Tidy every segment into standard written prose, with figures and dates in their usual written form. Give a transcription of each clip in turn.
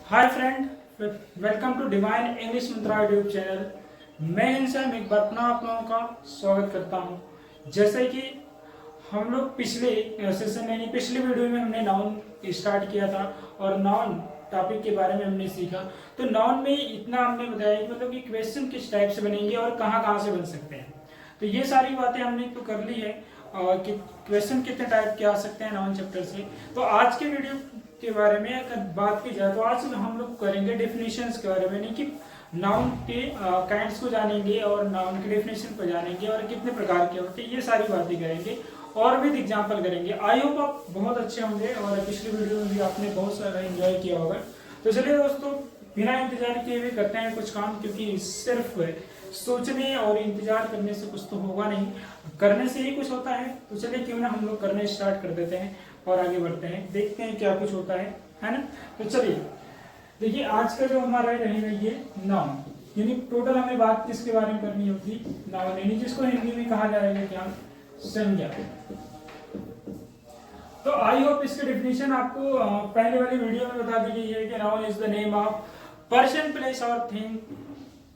Hi friend, welcome to Divine English Mantra YouTube channel. मैं इंसान एक बार पुनः आप लोगों का स्वागत करता हूं। जैसे कि हम लोग पिछले सेशन यानी पिछली वीडियो में हमने नाउन स्टार्ट किया था और नाउन टॉपिक के बारे में हमने सीखा। तो नाउन में इतना हमने बताया कि मतलब कि क्वेश्चन किस टाइप से बनेंगे और कहाँ से बन सकते हैं। तो ये सारी बातें हमने तो कर ली है कि क्वेश्चन कितने टाइप के आ सकते हैं नाउन चैप्टर से। तो आज के वीडियो के बारे में अगर बात की जाए तो आज हम लोग करेंगे डेफिनेशंस के बारे में, नहीं कि नाउन के काइंड्स को जानेंगे और नाउन के डेफिनेशन को जानेंगे और कितने प्रकार के होते हैं, ये सारी बातें करेंगे और भी एग्जाम्पल करेंगे। आई होप आप बहुत अच्छे होंगे और पिछली वीडियो में भी आपने बहुत सारा एंजॉय किया होगा। तो चलिए दोस्तों, बिना इंतजार किए हुए करते हैं कुछ काम, क्योंकि सिर्फ सोचने और इंतजार करने से कुछ तो होगा नहीं, करने से ही कुछ होता है। तो चलिए क्यों ना हम लोग करने स्टार्ट कर देते हैं और आगे बढ़ते हैं, देखते हैं क्या कुछ होता है ना। तो चलिए देखिए, आज का जो हमारा रहेगा ये नाउन, यानी टोटल हमें बात किसके बारे में करनी होगी, नाउन, यानी जिसको हिंदी में कहा जाएगा क्या, संज्ञा। तो आई होप इसके डेफिनेशन आपको पहले वाली वीडियो में बता दी गई है कि noun is the name of person, place और थिंग,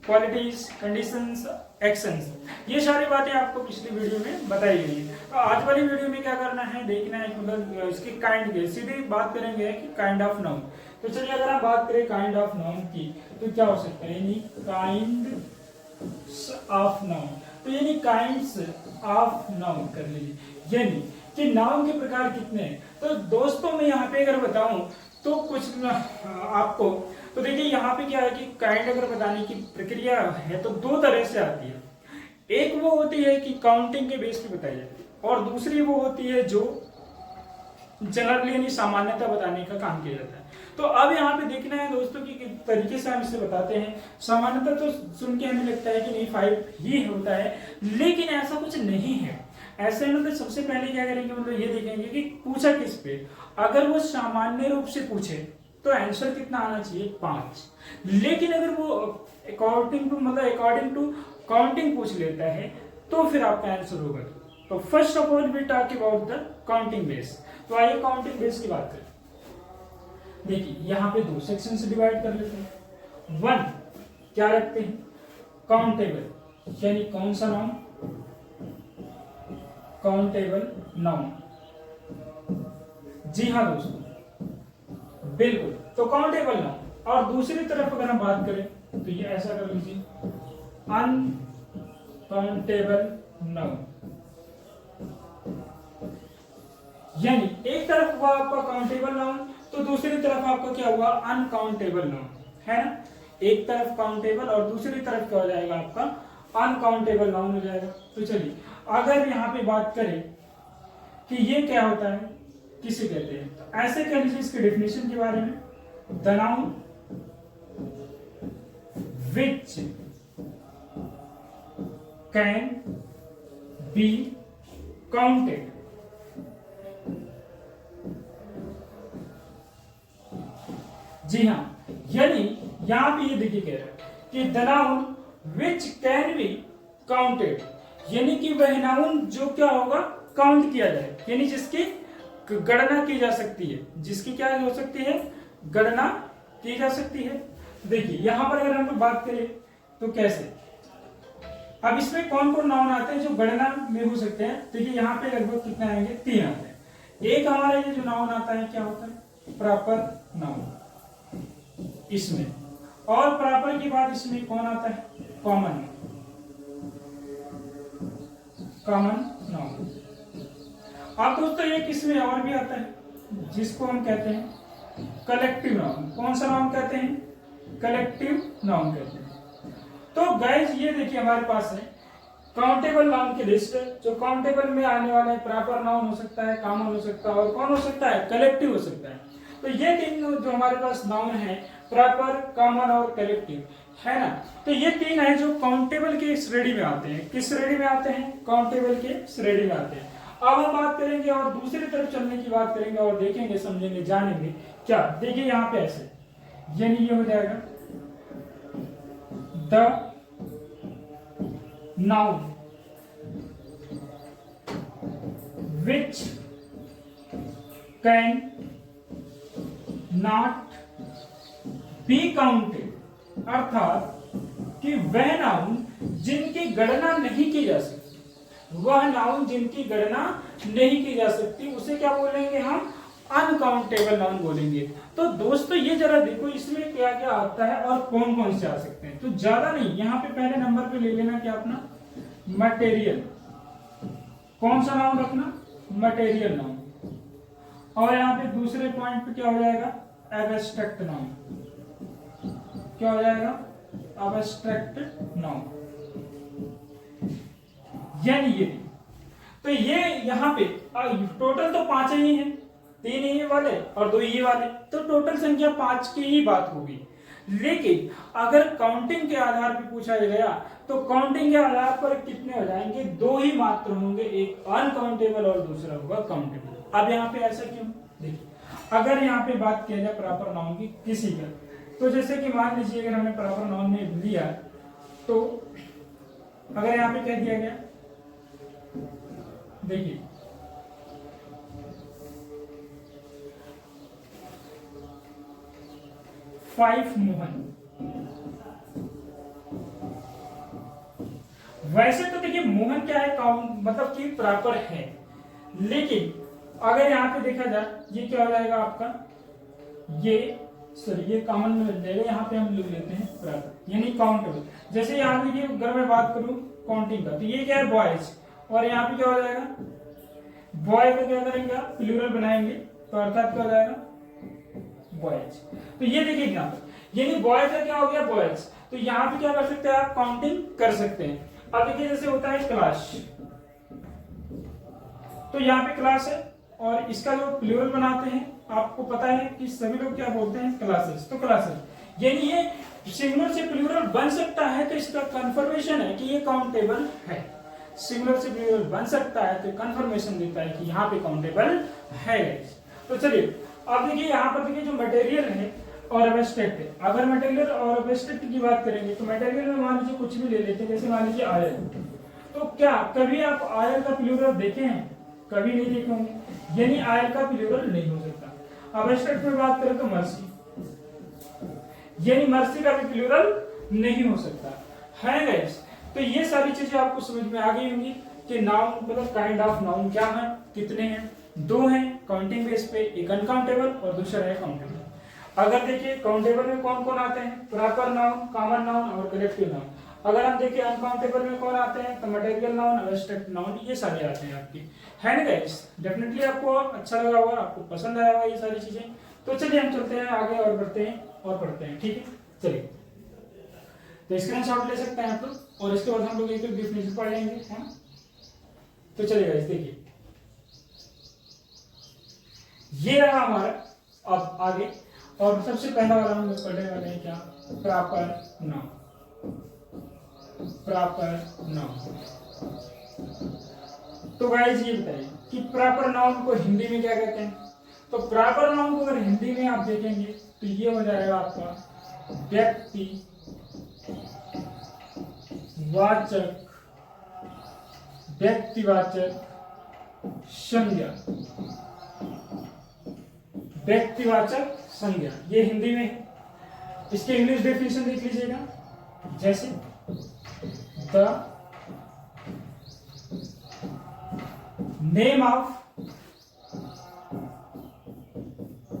क्वालिटीज, कंडीशंस, एक्शंस। ये सारी बातें आपको पिछली वीडियो में बताई गई है। तो आज वाली वीडियो में क्या करना है, देखना है मतलब इसके काइंड के, सीधी बात करेंगे कि काइंड ऑफ नाउन। तो चलिए अगर आप बात करें काइंड ऑफ नाउन की तो क्या हो सकता है, यानी काइंड ऑफ नाउन। तो यानी काइंड्स ऑफ नाउन कर लीजिए, यानी कि नाउन के प्रकार कितने हैं। तो दोस्तों मैं यहाँ पे अगर बताऊं तो कुछ आपको, तो देखिए यहाँ पे क्या है कि काइंड अगर बताने की प्रक्रिया है तो दो तरह से आती है। एक वो होती है कि काउंटिंग के बेस पे बताई जाती है और दूसरी वो होती है जो जनरली यानी सामान्यता बताने का काम किया जाता है। तो अब यहाँ पे देखना है दोस्तों कि किस तरीके से हम इसे बताते हैं। सामान्यता तो सुन के हमें लगता है कि नहीं 5 ही होता है, लेकिन ऐसा कुछ नहीं है। ऐसे मतलब सबसे पहले क्या करेंगे, मतलब ये देखेंगे कि पूछा किस पे। अगर वो सामान्य रूप से पूछे तो आंसर कितना आना चाहिए, 5। लेकिन अगर वो अकॉर्डिंग टू काउंटिंग पूछ लेता है तो फिर आपका आंसर होगा। तो first of all we talk about the counting base. तो आइए काउंटिंग बेस की बात करें। देखिए यहाँ पे दो सेक्शन से डिवाइड कर लेते हैं। वन क्या रखते हैं, काउंटेबल, यानी कौन सा नाउन, काउंटेबल नाउन। जी हाँ दोस्तों, बिल्कुल, तो काउंटेबल नाउन। और दूसरी तरफ अगर हम बात करें तो ये ऐसा कर लीजिए, अनकाउंटेबल नाउन। यानी एक तरफ हुआ आपका काउंटेबल नाउन तो दूसरी तरफ आपका क्या हुआ, अनकाउंटेबल नाउन, है ना। एक तरफ काउंटेबल और दूसरी तरफ क्या हो जाएगा, आपका अनकाउंटेबल नाउन हो जाएगा। तो चलिए अगर यहाँ पे बात करें कि ये क्या होता है, किसे कहते हैं, तो ऐसे कह लीजिए इसके डेफिनेशन के बारे में, the noun which can be counted. जी हाँ, यानी यहां पे ये देखिए कह रहा है कि the noun which can be counted, यानी कि वह नाउन जो क्या होगा, काउंट किया जाए, यानी जिसकी गणना की जा सकती है, जिसकी क्या हो सकती है, गणना की जा सकती है। देखिए यहां पर अगर हम लोग बात करें तो कैसे, अब इसमें कौन कौन नाउन आते हैं जो गणना में हो सकते हैं। देखिए यहाँ पे लगभग कितने आएंगे, 3 आते हैं। एक हमारा ये जो नाउन आता है क्या होता है, प्रॉपर नाउन इसमें, और प्रॉपर के बाद इसमें कौन आता है, कॉमन नाउन। अब दोस्तों एक इसमें और भी आता है जिसको हम कहते हैं कलेक्टिव नाउन। कौन सा नाउन कहते हैं, कलेक्टिव नाउन कहते हैं। तो गाइज ये देखिए हमारे पास है काउंटेबल नाउन की लिस्ट, जो काउंटेबल में आने वाला है, प्रॉपर नाउन हो सकता है, कॉमन हो सकता है, और कौन हो सकता है, कलेक्टिव हो सकता है। तो ये 3 जो हमारे पास नाउन है, प्रॉपर, कॉमन और कलेक्टिव, है ना। तो ये 3 है जो काउंटेबल के श्रेणी में आते हैं। किस श्रेणी में आते हैं, काउंटेबल के श्रेणी में आते हैं। अब हम बात करेंगे और दूसरी तरफ चलने की बात करेंगे और देखेंगे, समझेंगे, जानेंगे क्या। देखिए यहाँ पे ऐसे, यानी ये हो जाएगा the noun which can not be counted, अर्थात कि वह नाउन जिनकी गणना नहीं की जा सकती, वह नाउन जिनकी गणना नहीं की जा सकती उसे क्या बोलेंगे हम, अनकाउंटेबल नाउन बोलेंगे। तो दोस्तों ये जरा देखो इसमें क्या क्या आता है और कौन कौन से आ सकते हैं। तो ज्यादा नहीं, यहाँ पे पहले नंबर पे ले लेना क्या अपना मटेरियल, कौन सा नाउन रखना, मटेरियल नाउन। और यहाँ पे दूसरे पॉइंट पे क्या हो जाएगा, एब्स्ट्रैक्ट नाउन, क्या हो जाएगा, एब्स्ट्रैक्ट नाउन। यानी ये, तो ये यहाँ पे टोटल तो 5 ही है, 3 ये वाले और 2 ये वाले, तो टोटल संख्या 5 की ही बात होगी। लेकिन अगर काउंटिंग के आधार पर पूछा गया तो काउंटिंग के आधार पर कितने हो जाएंगे, 2 ही मात्र होंगे, एक अनकाउंटेबल और दूसरा होगा काउंटेबल। अब यहाँ पे ऐसा क्यों, देखिए अगर यहाँ पे बात किया जाए प्रॉपर नाउन की किसी का, तो जैसे कि मान लीजिए अगर हमने प्रॉपर नाउन में लिया, तो अगर यहाँ पे कह दिया गया, देखिए 5 मोहन, वैसे तो देखिए मोहन क्या है, काउंट मतलब कि प्रॉपर है, लेकिन अगर यहाँ पे देखा जाए ये क्या हो जाएगा आपका, ये सॉरी ये कॉमन में मिल जाएगा, यहाँ पे हम लिख लेते हैं प्रॉपर यानी काउंटेबल। जैसे यहाँ देखिए अगर मैं बात करूं काउंटिंग का, तो ये क्या है बॉयज, और यहाँ पे क्या हो जाएगा, बॉय का क्या करेंगे आप, प्लूरल बनाएंगे, तो अर्थात क्या हो जाएगा बॉयज। तो ये देखिए यहाँ पर यानी बॉयज का क्या हो गया बॉयज, तो यहाँ पे क्या कर सकते हैं आप, काउंटिंग कर सकते हैं। अब देखिए जैसे होता है क्लास, तो यहाँ पे क्लास है और इसका जो प्लूरल बनाते हैं आपको पता है कि सभी लोग क्या बोलते हैं, क्लासेस, तो क्लासेस यानी ये सिंगुलर से प्लूरल बन सकता है, तो इसका कंफर्मेशन है कि ये काउंटेबल है। सिंगुलर से प्लूरल बन सकता है तो कंफर्मेशन देता है कि यहाँ पे काउंटेबल है। तो चलिए अब देखिए यहाँ पर देखिए जो मटेरियल है और एब्स्ट्रैक्ट है, अगर मटेरियल और एब्स्ट्रैक्ट की बात करेंगे तो मटेरियल में मान लीजिए कुछ भी ले लेते हैं, जैसे मान लीजिए आयरन, तो क्या कभी आप आयरन का प्लूरल देखे हैं, कभी नहीं देखे होंगे, यानी आयरन का प्लूरल नहीं हो सकता। एब्स्ट्रैक्ट में बात करें तो मर्सी, यानी मर्सी का भी प्लूरल नहीं हो सकता है गाइस। तो ये सारी चीजें आपको समझ में आ गई होंगी कि नाउन मतलब काइंड ऑफ नाउन क्या है, कितने हैं, 2 हैं काउंटिंग बेस पे, एक अनकाउंटेबल और दूसरा है काउंटेबल। अगर देखिए काउंटेबल में कौन कौन आते हैं, प्रॉपर नाउन, कॉमन नाउन और कलेक्टिव नाउन। अगर हम देखिए अनकाउंटेबल में कौन आते हैं, तो मटेरियल नाउन, एब्स्ट्रैक्ट नाउन, ये सारे आते हैं आपके, है ना गाइस। डेफिनेटली आपको अच्छा लगा होगा, आपको पसंद आया होगा ये सारी चीजें। तो चलिए हम चलते हैं आगे और बढ़ते हैं और पढ़ते हैं, ठीक है। चलिए तो स्क्रीनशॉट ले सकते हैं आप लोग और इसके बाद हम लोग एक डेफिनेशन पढ़ लेंगे, है। तो चलिए गाइस देखिए ये रहा हमारा, अब आगे और सबसे पहला वाला हम लोग पढ़ने वाले हैं क्या, प्रॉपर नाउन। प्रॉपर नाउन, तो गाइस ये बताइए कि प्रॉपर नाउन को हिंदी में क्या कहते हैं। तो प्रॉपर नाउन को अगर हिंदी में आप देखेंगे तो ये हो जाएगा आपका व्यक्ति वाचक, व्यक्तिवाचक संज्ञा, व्यक्तिवाचक संज्ञा, ये हिंदी में है। इसके इंग्लिश डेफिनेशन देख लीजिएगा, जैसे the name of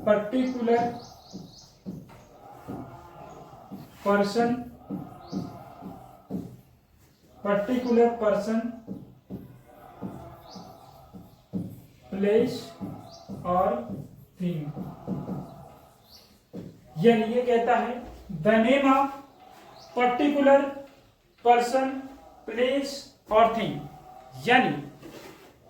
particular person, particular person, place और थिंग। यानी ये कहता है the name of particular person, place और थिंग, यानी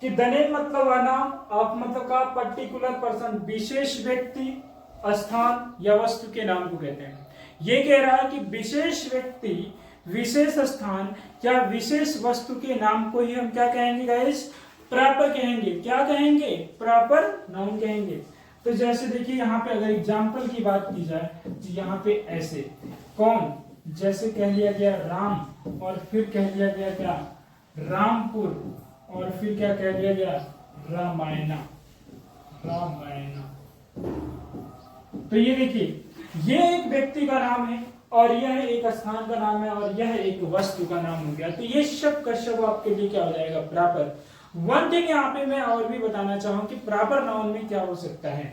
कि द नेम मतलब नाम, ऑफ मतलब का पर्टिकुलर पर्सन विशेष व्यक्ति, स्थान या वस्तु के नाम को कहते हैं। ये कह रहा है कि विशेष व्यक्ति, विशेष स्थान या विशेष वस्तु के नाम को ही हम क्या कहेंगे गाइस, प्रॉपर कहेंगे। क्या कहेंगे, प्रॉपर नाउन कहेंगे। तो जैसे देखिए यहाँ पे अगर एग्जाम्पल की बात की जाए तो यहाँ पे ऐसे कौन, जैसे कह लिया गया राम और फिर कह लिया गया क्या रामपुर और फिर क्या कह दिया गया रामायणा, रामायणा। तो ये देखिए ये एक व्यक्ति का नाम है और यह एक स्थान का नाम है और यह एक वस्तु का नाम हो गया। तो ये सब का सब आपके लिए क्या हो जाएगा, प्रॉपर। वन थिंग यहाँ पे मैं और भी बताना चाहूँ कि प्रॉपर नाउन में क्या हो सकता है।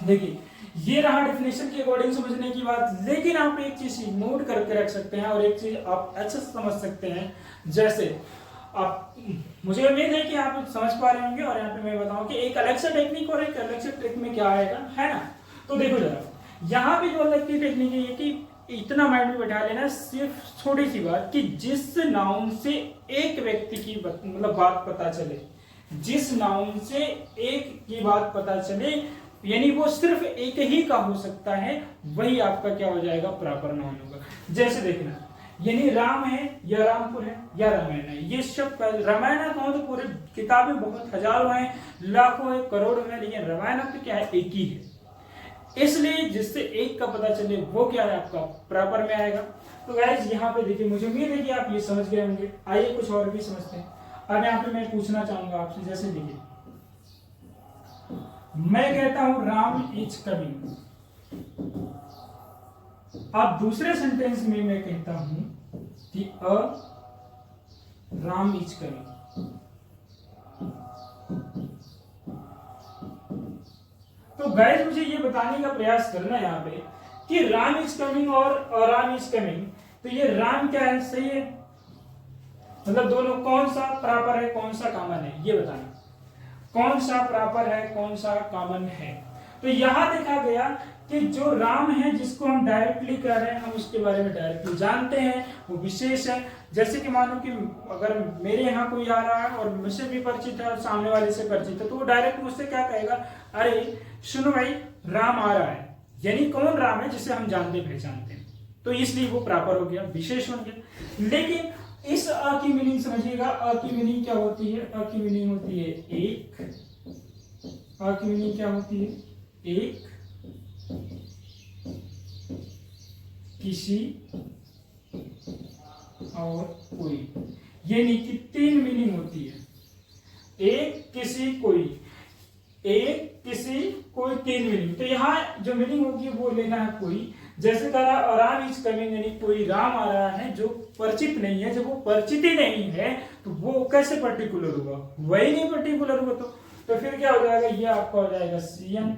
देखिए ये रहा डेफिनेशन के अकॉर्डिंग समझने की बात, लेकिन आप एक चीज नोट करके रख सकते हैं और एक चीज आप अच्छे से समझ सकते हैं। जैसे आप, मुझे उम्मीद है कि आप समझ पा रहे होंगे और यहाँ पे मैं बताऊं कि एक अलग सा टेक्निक और एक अलग से ट्रिक में क्या आएगा, है ना। तो देखो जरा, यहाँ पे जो अलग की टेक्निक है कि इतना माइंड में बैठा लेना, सिर्फ छोटी सी बात कि जिस नाउन से एक व्यक्ति की मतलब बात पता चले, जिस नाउन से एक की बात पता चले, यानी वो सिर्फ एक ही का हो सकता है, वही आपका क्या हो जाएगा, प्रॉपर नाउन होगा। जैसे देखना, यानी राम है या रामपुर है या रामायण है, ये सब रामायण कहो तो पूरे किताबें बहुत हजारों हैं, लाखों है, करोड़ों है, लेकिन रामायण तो क्या है, एक ही है। इसलिए जिससे एक का पता चले वो क्या है, आपका प्रॉपर में आएगा। तो गाइस यहाँ पे देखिए, मुझे उम्मीद है कि आप ये समझ गए होंगे। आइए कुछ और भी समझते हैं। अब यहाँ पे मैं पूछना चाहूंगा आपसे, जैसे देखिए मैं कहता हूं राम इज कमिंग, अब दूसरे सेंटेंस में मैं कहता हूं कि राम इज कमिंग। तो गाइस मुझे ये बताने का प्रयास करना है यहाँ पे कि राम इज कमिंग और राम इज कमिंग, तो ये राम क्या है, सही है, मतलब दोनों कौन सा प्रॉपर है, कौन सा कॉमन है, ये बताना, कौन सा प्रॉपर है, कौन सा कॉमन है। तो यहां देखा गया कि जो राम है जिसको हम डायरेक्टली कह रहे हैं, हम उसके बारे में डायरेक्टली जानते हैं, वो विशेष है। जैसे कि मानो कि अगर मेरे यहाँ कोई आ रहा है और मुझसे भी परिचित है और सामने वाले से परिचित है, तो वो डायरेक्ट मुझसे क्या कहेगा, अरे सुनो भाई राम आ रहा है, यानी कौन राम है, जिसे हम जानते पहचानते हैं, तो इसलिए वो प्रॉपर हो गया, विशेष बन गया। लेकिन इस अ की मीनिंग समझिएगा, अ की मीनिंग क्या होती है, अ की मीनिंग होती है एक, अ की मीनिंग क्या होती है, एक, किसी और कोई, यानी कि तीन मीनिंग होती है, एक, किसी, कोई, एक, किसी, कोई, तीन मीनिंग। तो यहाँ जो मीनिंग होगी वो लेना है कोई। जैसे कहा राम इज कमिंग, यानी कोई राम आ रहा है जो परिचित नहीं है, जब वो परिचित ही नहीं है तो वो कैसे पर्टिकुलर होगा, वही नहीं पर्टिकुलर होगा, तो फिर क्या हो जाएगा, ये आपका हो जाएगा सीएन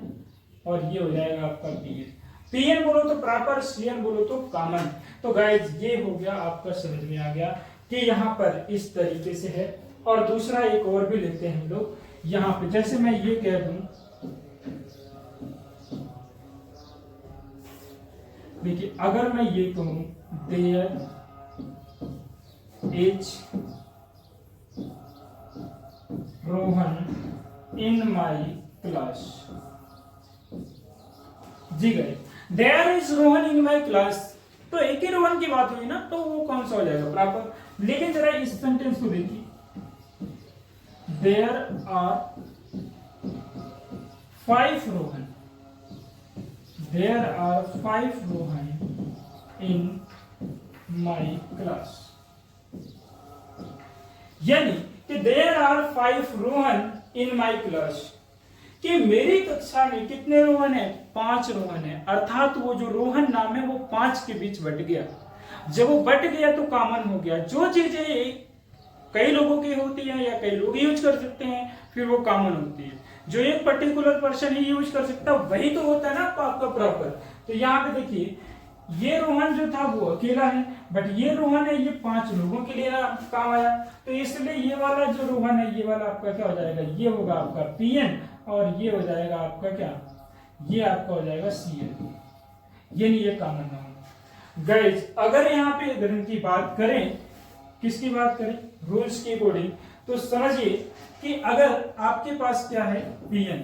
और ये हो जाएगा आपका पीएन। पीएन बोलो तो प्रॉपर, सीएन बोलो तो कॉमन। तो गाइज ये हो गया, आपका समझ में आ गया कि यहाँ पर इस तरीके से है। और दूसरा एक और भी लेते हैं हम लोग यहाँ पे, जैसे मैं ये कह दूं, देखिए अगर मैं ये कहूं there is Rohan in my class, जी गए, there is Rohan in my class, तो एक ही रोहन की बात हुई ना, तो वो कौन सा हो जाएगा, प्रॉपर। लेकिन जरा इस सेंटेंस को देखिए, there are 5 Rohan, there are 5 Rohan in my class, यानी कि there are 5 Rohan in my class, कि मेरी कक्षा में कितने रोहन है, 5 रोहन है। अर्थात वो जो रोहन नाम है वो 5 के बीच बट गया। जब वो बट गया तो कॉमन हो गया। जो चीजें कई लोगों की होती है या कई लोग यूज कर सकते हैं, फिर वो कॉमन होती है। जो एक पर्टिकुलर पर्सन ही यूज कर सकता है वही तो होता है ना आपका प्रॉपर। तो यहाँ पे देखिए, ये रोहन जो था वो अकेला है, बट ये रोहन है ये 5 लोगों के लिए काम आया, तो इसलिए ये वाला जो रोहन है ये वाला आपका क्या हो जाएगा, ये होगा आपका पीएन और ये हो जाएगा आपका क्या, ये आपका हो जाएगा सीएन, ये नहीं, ये कॉमन नाउन। गाइस अगर यहाँ पे अगर इनकी बात करें, किसकी बात करें, रूल्स के अकॉर्डिंग, तो समझिए कि अगर आपके पास क्या है पीएन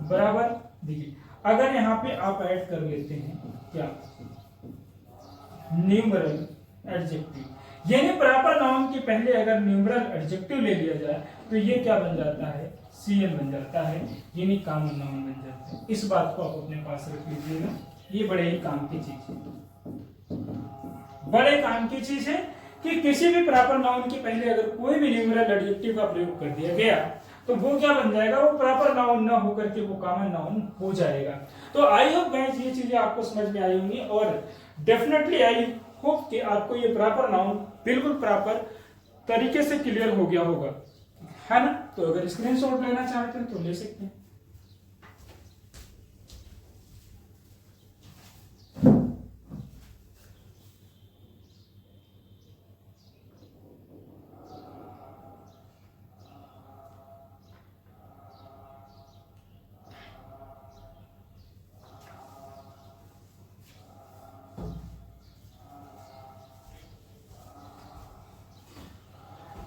बराबर, देखिए अगर यहाँ पे आप ऐड कर लेते हैं क्या, न्यूमरल एडजेक्टिव, यानी प्रॉपर नाउन के पहले अगर न्यूमरल एडजेक्टिव ले लिया जाए तो ये क्या बन जाता है, सीएन बन जाता है, यानी कॉमन नाउन बन जाता है। इस बात को आप अपने पास रख लीजिएगा, ये बड़े ही काम की चीज है, बड़े काम की चीज है कि किसी भी प्रॉपर नाउन के पहले अगर कोई भी न्यूमरल एडजेक्टिव का प्रयोग कर दिया गया तो वो क्या बन जाएगा, वो प्रॉपर नाउन ना होकर के वो कॉमन नाउन हो जाएगा। तो आई होप गाइस ये चीजें आपको समझ में आई होंगी, और डेफिनेटली आई होप कि आपको ये प्रॉपर नाउन बिल्कुल प्रॉपर तरीके से क्लियर हो गया होगा, है ना। तो अगर स्क्रीनशॉट लेना चाहते हैं तो ले सकते हैं।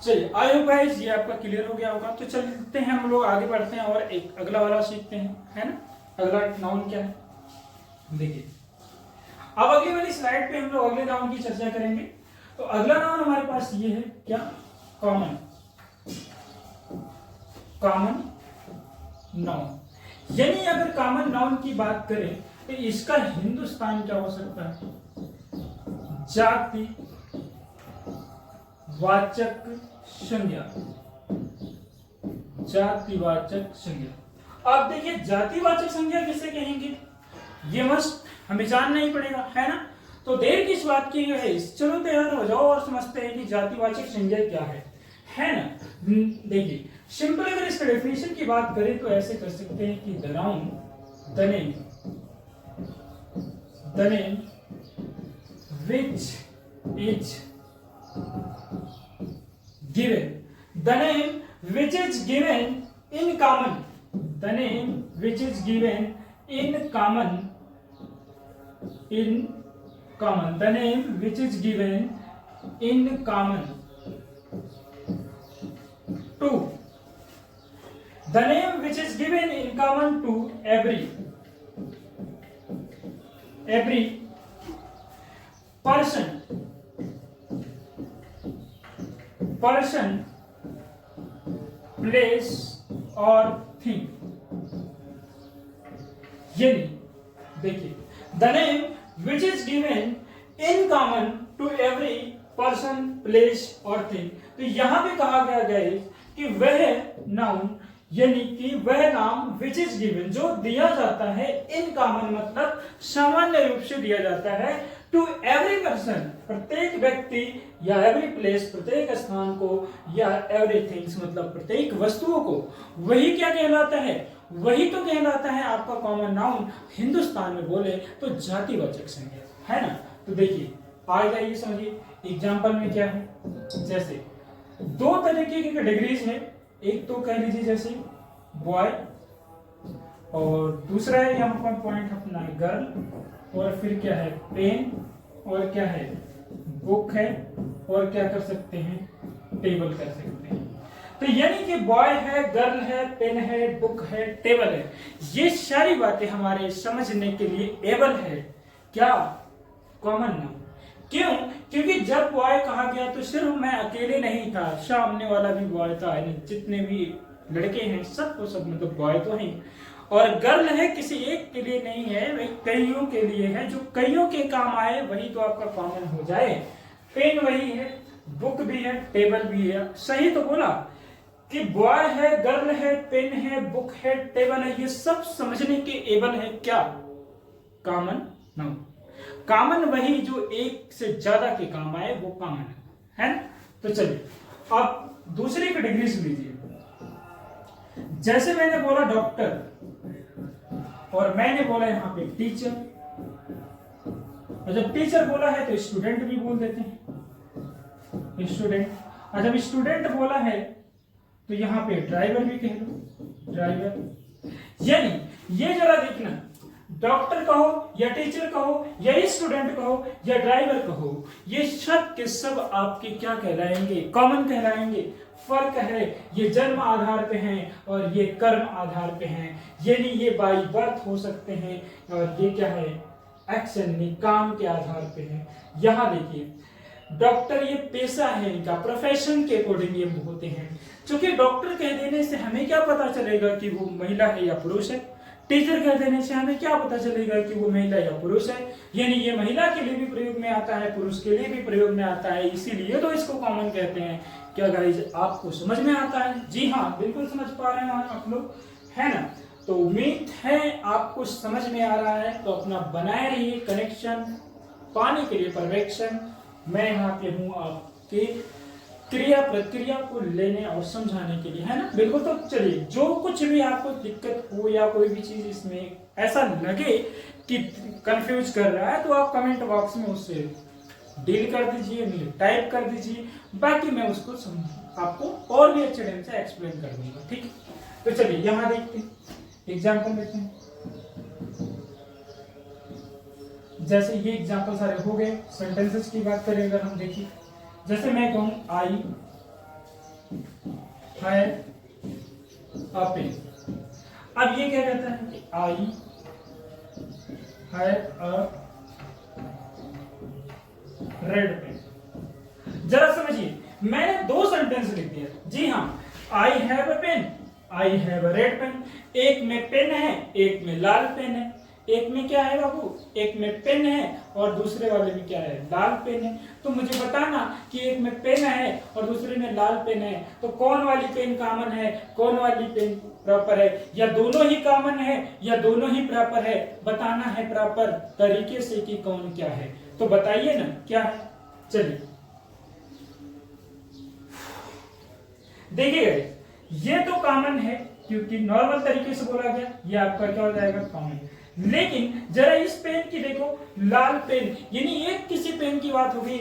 चलिए आई होप गाइस ये आपका क्लियर हो गया होगा। तो चलते हैं हम लोग आगे बढ़ते हैं और एक अगला वाला सीखते हैं, है ना। अगला नाउन क्या है देखिए, अब अगली वाली स्लाइड पे हम लोग अगले नाउन की चर्चा करेंगे। तो अगला नाउन हमारे पास ये है क्या, कॉमन। कॉमन नाउन, यानी अगर कॉमन नाउन की बात करें तो इसका हिंदुस्तान क्या हो सकता है, जाति वाचक संज्ञा। जातिवाचक संज्ञा। अब देखिए जातिवाचक संज्ञा किसे कहेंगे, ये मस्त हमें जानना ही पड़ेगा, है ना। तो देर किस बात की है, चलो तैयार हो जाओ और समझते हैं कि जातिवाचक संज्ञा क्या है ना। देखिए सिंपल अगर इसका डेफिनेशन की बात करें तो ऐसे कर सकते हैं कि the noun, the name which is given, the name which is given in common, the name which is given in common, the name which is given in common to, the name which is given in common to every person, place और thing. यानी देखिए the name which is given in common to every person, place और thing. तो यहां पे कहा गया guys कि वह नाउन यानी कि वह नाम विच इज गिवन जो दिया जाता है इन कॉमन मतलब सामान्य रूप से दिया जाता है टू एवरी पर्सन प्रत्येक व्यक्ति, या एवरी प्लेस प्रत्येक स्थान को, या एवरीथिंग्स मतलब प्रत्येक वस्तुओं को, वही क्या कहलाता है, वही तो कहलाता है आपका कॉमन नाउन। हिंदुस्तान में बोले तो जातिवाचक संज्ञा, है ना। तो देखिए आ जाइए समझिए एग्जाम्पल में क्या है, जैसे दो तरीके की कैटेगरीज है, एक तो कह लीजिए जैसे बॉय और दूसरा है यहाँ पर पॉइंट अपना गर्ल, और फिर क्या है पेन, और क्या है बुक है, और क्या कर सकते हैं टेबल कर सकते हैं। तो यानी कि बॉय है, गर्ल है, पेन है, बुक है, टेबल है, ये सारी बातें हमारे समझने के लिए एबल है क्या, कॉमन नाउन। क्यों, क्योंकि जब बॉय कहा गया तो सिर्फ मैं अकेले नहीं था, सामने वाला भी बॉय था, यानी जितने भी लड़के हैं सबको सब मतलब बॉय तो है। और गर्ल है किसी एक के लिए नहीं है, वही कईयों के लिए है, जो कईयों के काम आए वही तो आपका कॉमन हो जाए। पेन वही है, बुक भी है, टेबल भी है, सही तो बोला कि बॉय है, गर्ल है, पेन है, बुक है, टेबल है, ये सब समझने के एबल है क्या, कॉमन नाउन। कॉमन वही जो एक से ज्यादा के काम आए वो कॉमन है ना। तो चलिए अब दूसरी कैटेगरी लीजिए, जैसे मैंने बोला डॉक्टर और मैंने बोला यहाँ पे टीचर, और जब टीचर बोला है तो स्टूडेंट भी बोल देते हैं स्टूडेंट, और जब स्टूडेंट बोला है तो यहाँ पे ड्राइवर भी कह दो ड्राइवर। यानी ये जरा देखना, डॉक्टर कहो या टीचर कहो या स्टूडेंट कहो या ड्राइवर कहो, ये सब के सब आपके क्या कहलाएंगे, कॉमन कहलाएंगे। फर्क है ये जन्म आधार पे हैं और ये कर्म आधार पे हैं, यानी ये बाई बर्थ हो सकते हैं और ये क्या है एक्शन में काम के आधार पे है। यहाँ देखिए डॉक्टर ये पेशा है इनका, प्रोफेशन के अकॉर्डिंग ये होते हैं। क्योंकि डॉक्टर कह देने से हमें क्या पता चलेगा कि वो महिला है या पुरुष है, टीचर कह देने से हमें क्या पता चलेगा कि वो महिला या पुरुष है, यानी ये महिला के लिए भी प्रयोग में आता है, पुरुष के लिए भी प्रयोग में आता है, इसीलिए तो इसको कॉमन कहते हैं क्या गाइज आपको समझ में आता है? जी हाँ, बिल्कुल समझ पा रहे हैं आप लोग, है ना? तो उम्मीद है आपको समझ में आ रहा है। तो अपना बनाए रहिए कनेक्शन पाने के लिए पर्यवेक्षण। मैं यहाँ पे हूँ आपके क्रिया प्रक्रिया को लेने और समझाने के लिए, है ना? बिल्कुल। तो चलिए, जो कुछ भी आपको दिक्कत हो या कोई भी चीज इसमें ऐसा लगे कि कंफ्यूज कर रहा है, तो आप कमेंट बॉक्स में उससे डील कर दीजिए, टाइप कर दीजिए, बाकी मैं उसको आपको और भी अच्छे ढंग से एक्सप्लेन कर दूंगा। ठीक है, तो चलिए यहां देखते हैं, एग्जाम्पल देखते हैं। जैसे ये एग्जाम्पल सारे हो गए। सेंटेंसेस की बात करें अगर हम देखिए, जैसे मैं कहूं आई हैड अ पेन। अब ये क्या कहता है कि I had a red pen. जरा समझिए, मैंने दो सेंटेंस लिख दिया। जी हाँ, I have a pen, I have a red pen. एक में पेन है, एक में लाल पेन है। एक में क्या है बाबू? एक में पेन है और दूसरे वाले में क्या है? लाल पेन है। तो मुझे बताना कि एक में पेन है और दूसरे में लाल पेन है, तो कौन वाली पेन कॉमन है, कौन वाली पेन प्रॉपर है, या दोनों ही कॉमन है या दोनों ही प्रॉपर है? बताना है प्रॉपर तरीके से कि कौन क्या है। तो बताइए ना क्या है। चलिए देखिए, ये तो कॉमन है क्योंकि नॉर्मल तरीके से बोला गया, ये आपका क्या हो जाएगा? कॉमन। लेकिन जरा इस पेन की देखो, लाल पेन, यानी एक किसी पेन की बात होगी,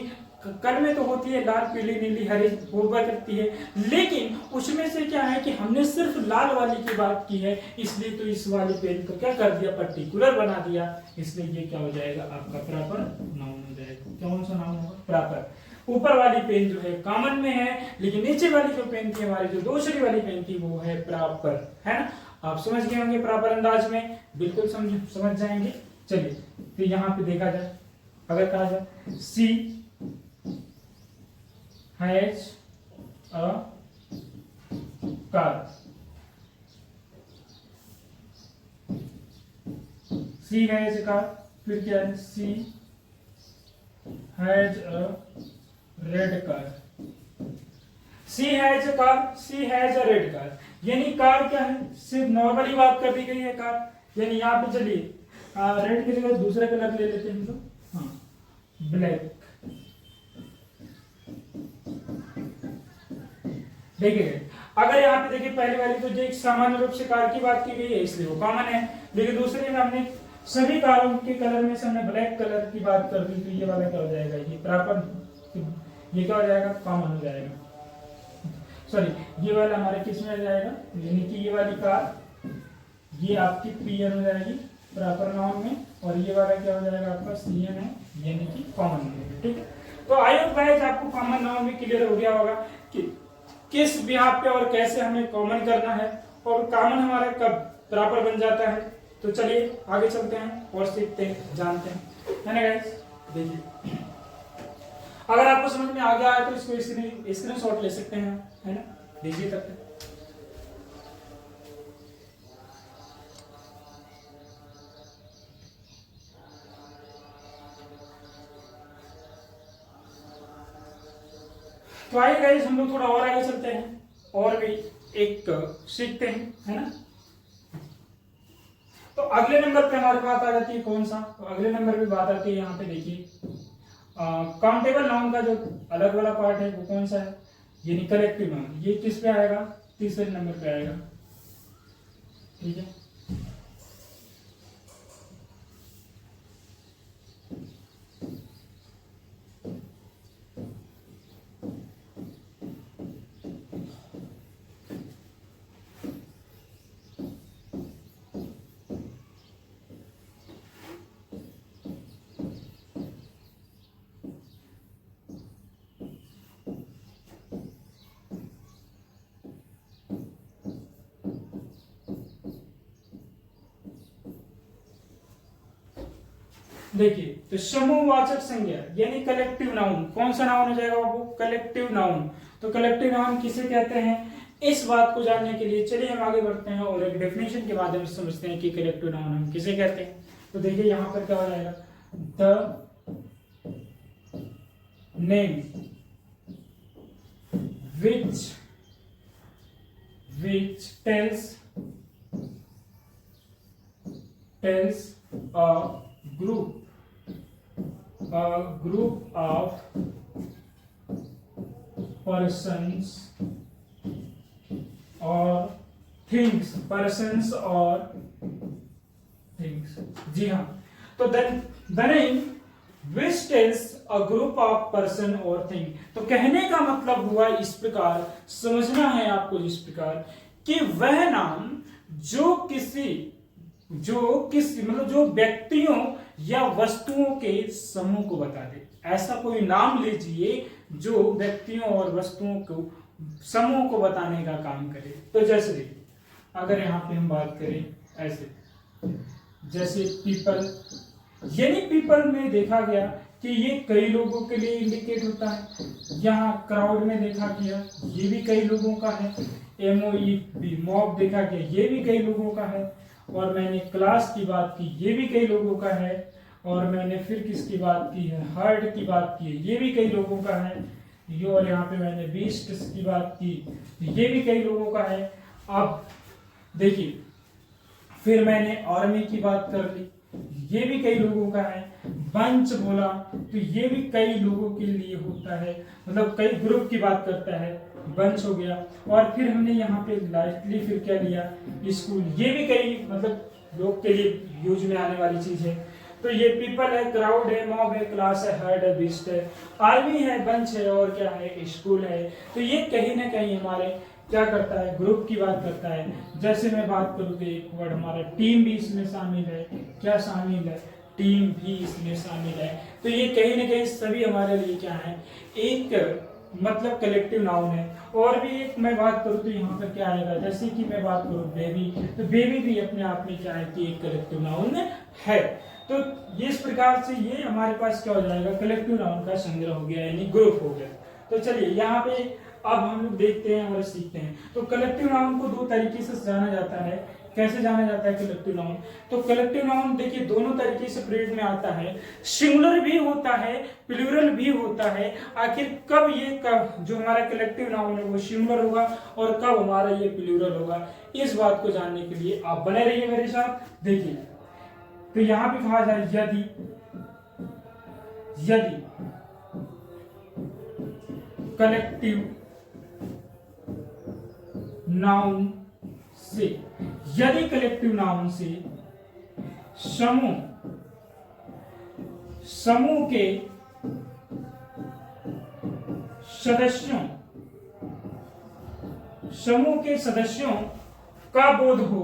कल में तो होती है लाल, पीली, नीली, हरी हुआ करती है, लेकिन उसमें से क्या है कि हमने सिर्फ लाल वाली की बात की है, इसलिए तो इस वाली पेन को क्या कर दिया? पर्टिकुलर बना दिया। इसलिए ये क्या हो जाएगा? आपका प्रॉपर नाउन हो जाएगा। कौन सा नाउन होगा? प्रॉपर। ऊपर वाली पेन जो है कॉमन में है, लेकिन नीचे वाली जो पेन थी हमारी, जो दूसरी वाली पेन थी, वो है प्रॉपर, है ना? आप समझ गए होंगे प्रॉपर अंदाज में, बिल्कुल समझ जाएंगे। चलिए फिर यहाँ पे देखा जाए, अगर कहा जाए she has a car, she has a car, फिर क्या है? She has a red car, she has a car, she has a red car. यानी कार क्या है? सिर्फ नॉर्मली बात कर दी गई है कार। यानी यहाँ पे चलिए रेड की जगह दूसरा कलर ले लेते हैं, तो हाँ, ब्लैक। देखिए, अगर यहाँ पे देखिए पहले वाली तो जो एक सामान्य रूप से कार की बात की गई है, इसलिए वो कॉमन है। लेकिन दूसरे में हमने सभी कारों के कलर में से हमने ब्लैक कलर की बात कर दी, तो ये वाला क्या हो जाएगा? ये प्रॉपर, ये क्या हो जाएगा? कॉमन हो जाएगा। सॉरी, ये वाला हमारे किस में आ जाएगा? यानी कि ये वाली कार, ये आपकी पीएन हो जाएगी प्रॉपर नाउन में, और ये वाला क्या हो जाएगा? आपका सीएन है, यानी कि कॉमन में। ठीक है, तो आई होप गाइस आपको कॉमन नाउन में क्लियर हो गया होगा कि किस बिहाफ पे और कैसे हमें कॉमन करना है, और कॉमन हमारा कब प्रॉपर बन जाता है। तो चलिए आगे चलते हैं और सीखते हैं, जानते हैं, है ना गाइस? देखिए, अगर आपको समझ में आ गया है तो इसको स्क्रीनशॉट ले सकते हैं, है ना? लीजिए तब तक। तो आइए गाइस, हम लोग थोड़ा और आगे चलते हैं और भी एक सीखते हैं, है ना? तो अगले नंबर पे हमारी बात आ जाती है कौन सा? तो अगले नंबर पे बात आती है, यहाँ पे देखिए, काउंटेबल नाउन का जो अलग वाला पार्ट है वो कौन सा है? यानी कलेक्टिव नाउन। ये किस पे आएगा? तीसरे नंबर पे आएगा। ठीक है, देखिए, तो समूहवाचक संज्ञा यानी कलेक्टिव नाउन, कौन सा नाउन हो जाएगा बाबू? Collective noun. तो कलेक्टिव नाउन किसे कहते हैं, इस बात को जानने के लिए चलिए हम आगे बढ़ते हैं और एक डेफिनेशन के माध्यम से समझते हैं कि कलेक्टिव नाउन हम किसे कहते हैं। तो देखिए यहां पर क्या हो जाएगा? The name which tells a group of persons or things, जी हाँ। तो the name which tells a group of person or thing, तो कहने का मतलब हुआ इस प्रकार, समझना है आपको इस प्रकार कि वह नाम जो व्यक्तियों या वस्तुओं के समूह को बता दे। ऐसा कोई नाम लीजिए जो व्यक्तियों और वस्तुओं को समूह को बताने का काम करे। तो जैसे देखिए, अगर यहाँ पे हम बात करें ऐसे, जैसे पीपल, यानी पीपल में देखा गया कि ये कई लोगों के लिए इंडिकेट होता है। यहाँ क्राउड में देखा गया ये भी कई लोगों का है। MOEB मॉब देखा गया ये भी कई लोगों का है। और मैंने क्लास की बात की ये भी कई लोगों का है। और मैंने फिर किसकी बात की है, हर्ड की बात की है ये भी कई लोगों का है। ये और यहाँ पे मैंने बीस्ट की बात की ये भी कई लोगों का है। अब देखिए, फिर मैंने आर्मी की बात कर ली ये भी कई लोगों का है। बंच बोला तो ये भी कई लोगों के लिए होता है, मतलब कई ग्रुप की बात करता है, बंच हो गया। और फिर हमने यहाँ पे लाइटली फिर क्या लिया, स्कूल, ये भी कई मतलब लोग के लिए यूज में आने वाली चीज है। तो ये पीपल है, क्राउड है, मॉब है, क्लास है, हर्ड है, बीस्ट है, आर्मी है, बंच है और क्या है, स्कूल है। तो ये कहीं ना कहीं हमारे क्या करता है, ग्रुप की बात करता है। जैसे मैं बात करूँ तो एक वर्ड हमारा टीम भी इसमें शामिल है। क्या शामिल है, टीम भी इसमें शामिल है। तो ये कहीं ना कहीं सभी हमारे लिए क्या है, एक मतलब कलेक्टिव नाउन है। और भी एक मैं बात करूँ तो यहाँ पर क्या आएगा, जैसे कि मैं बात करूँ बेबी, तो बेबी भी अपने आप में क्या है कि एक कलेक्टिव नाउन है। तो ये इस प्रकार से ये हमारे पास क्या हो जाएगा, कलेक्टिव नाउन का संग्रह हो गया, यानी ग्रुप हो गया। तो चलिए यहाँ पे अब हम लोग देखते हैं और सीखते हैं। तो कलेक्टिव नाउन को दो तरीके से जाना जाता है। कैसे जाना जाता है कलेक्टिव नाउन? तो कलेक्टिव नाउन देखिए दोनों तरीके से प्रयोग में आता है। सिंगुलर भी होता है, प्लूरल भी होता है। आखिर कब जो हमारा कलेक्टिव नाउन है वो सिंगुलर होगा और कब हमारा ये प्लूरल होगा, इस बात को जानने के लिए आप बने रहिए मेरे साथ। देखिए, तो यहां पे कहा जाए यदि कलेक्टिव नाउन से, यदि कलेक्टिव नाउन से समूह के सदस्यों का बोध हो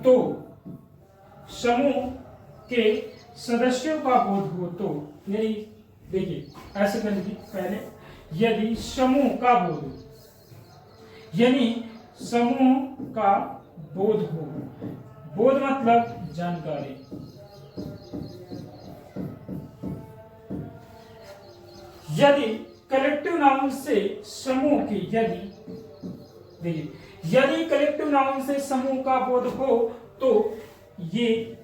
तो, समूह के सदस्यों का बोध हो तो, यानी देखिए ऐसे कर लीजिए पहले, यदि समूह का बोध, यानी समूह का बोध हो, बोध मतलब जानकारी, यदि कलेक्टिव नाउन से समूह की, यदि कलेक्टिव नाउन से समूह का बोध हो तो ये